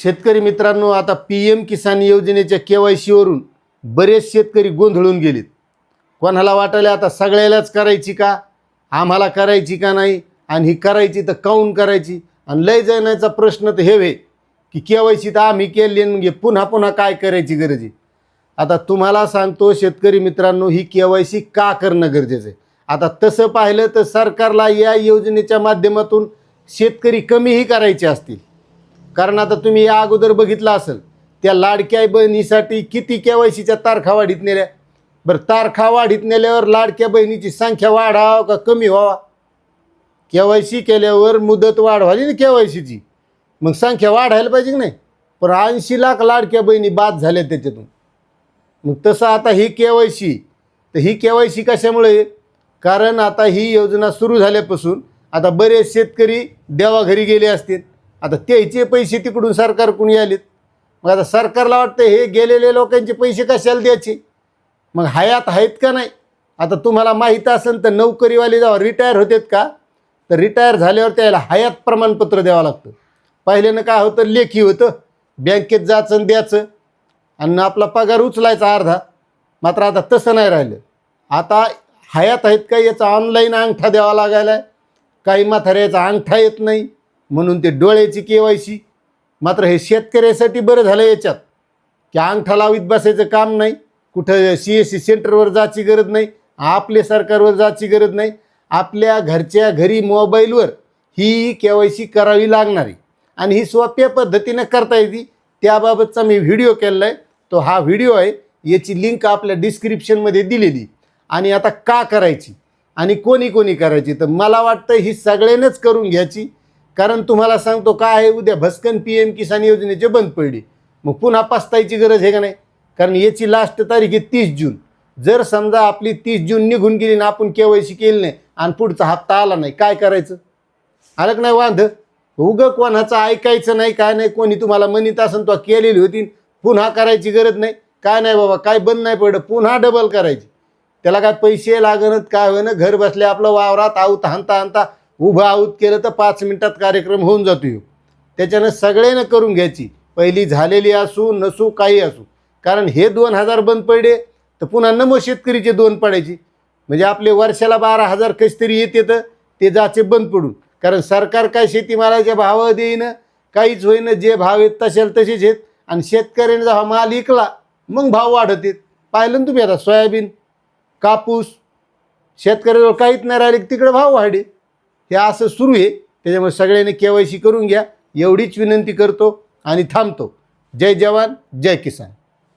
शेतकरी मित्रांनो, आता PM किसान योजनेच्या KYC वरून बरेच शेतकरी गोंधळून गेलेत. कोणाला वाटायला आता सगळ्यालाच करायची का, आम्हाला करायची का नाही, आणि ही करायची तर काऊन करायची. आणि लय जाण्याचा प्रश्न तर हे की KYC तर आम्ही केली, म्हणजे पुन्हा पुन्हा काय करायची गरज आहे. आता तुम्हाला सांगतो शेतकरी मित्रांनो, ही KYC का करणं गरजेचं आहे. आता तसं पाहिलं तर सरकारला या योजनेच्या माध्यमातून शेतकरी कमीही करायचे असतील. कारण आता तुम्ही या अगोदर बघितलं असेल, त्या लाडक्या बहिणीसाठी किती KYCच्या तारखा वाढीत नेल्या. बरं, तारखा वाढीत नेल्यावर लाडक्या बहिणीची संख्या वाढावं का कमी व्हावा. KYC केल्यावर मुदत वाढवाली ना KYCची, मग संख्या वाढायला पाहिजे की नाही. पण 80 लाख लाडक्या बहिणी बाद झाल्या त्याच्यातून. मग तसं आता ही KYC, तर ही KYC कशामुळे, कारण आता ही योजना सुरू झाल्यापासून आता बरेच शेतकरी देवाघरी गेले असतील. आता त्याचे पैसे तिकडून सरकारकडून आलेत. मग आता सरकारला वाटतं हे गेलेले लोकांचे पैसे कशाला द्यायचे, मग हयात आहेत का नाही. आता तुम्हाला माहीत असेल तर नोकरीवाले जेव्हा रिटायर होतात का, तर रिटायर झाल्यावर त्याला हयात प्रमाणपत्र द्यावं लागतं. पहिल्यानं काय होतं, लेखी होतं, बँकेत जायचं आणि द्यायचं आणि आपला पगार उचलायचा अर्धा. मात्र आता तसं नाही राहिलं. आता हयात आहेत का याचा ऑनलाईन अंगठा द्यावा लागायला. काही म्हाताऱ्याचा अंगठा येत नाही म्हणून ते डोळ्याची KYC. मात्र हे शेतकऱ्यासाठी बरं झालं याच्यात की अंगठा लावीत बसायचं काम नाही, कुठं CSC सेंटरवर जायची गरज नाही, आपले सरकारवर जायची गरज नाही. आपल्या घरच्या घरी मोबाईलवर ही KYC करावी लागणार आहे आणि ही सोप्या पद्धतीने करता येते. त्याबाबतचा मी व्हिडिओ केलेला आहे, तो हा व्हिडिओ आहे, याची लिंक आपल्या डिस्क्रिप्शनमध्ये दिलेली. आणि आता का करायची आणि कोणी कोणी करायची, तर मला वाटतं ही सगळ्यांनाच करून घ्यायची. कारण तुम्हाला सांगतो काय आहे, उद्या भस्कन PM किसान योजनेचे बंद पडली, मग पुन्हा पस्तायची गरज आहे का नाही. कारण याची लास्ट तारीख आहे 30 जून. जर समजा आपली 30 जून निघून गेली ना, आपण KYC केली नाही आणि पुढचा हप्ता आला नाही, काय करायचं. आलं का नाही वांध. उगं कोणाचं ऐकायचं नाही, काय नाही. कोणी तुम्हाला म्हणत असेल तो केलेली होती, पुन्हा करायची गरज नाही, काय नाही बाबा, काय बंद नाही पडलं, पुन्हा डबल करायची. त्याला काय पैसे लागणत काय होईना, घर बसल्या आपलं वावरात आऊत हाणता हाणता उभं आऊत केलं तर 5 मिनिटात कार्यक्रम होऊन जातो. त्याच्यानं सगळ्यांना करून घ्यायची, पहिली झालेली असू नसू काही असू. कारण हे 2000 बंद पडले तर पुन्हा नमो शेतकरीचे 2 पडायची, म्हणजे आपले वर्षाला 12,000 कशी तरी येते, तर ते जाचे बंद पडून. कारण सरकार काय शेतीमालाच्या भाव देईन, काहीच होईन, जे भाव आहेत तसेच आहेत. आणि शेतकऱ्याने जेव्हा माल विकला मग भाव वाढत आहेत. पाहिलं ना तुम्ही, आता सोयाबीन, कापूस, शेतकऱ्याजवळ काहीच नाही राहिले, तिकडे भाव वाढे. हे असं सुरू आहे. त्याच्यामुळे सगळ्यांनी KYC करून घ्या एवढीच विनंती करतो आणि थांबतो. जय जवान जय किसान.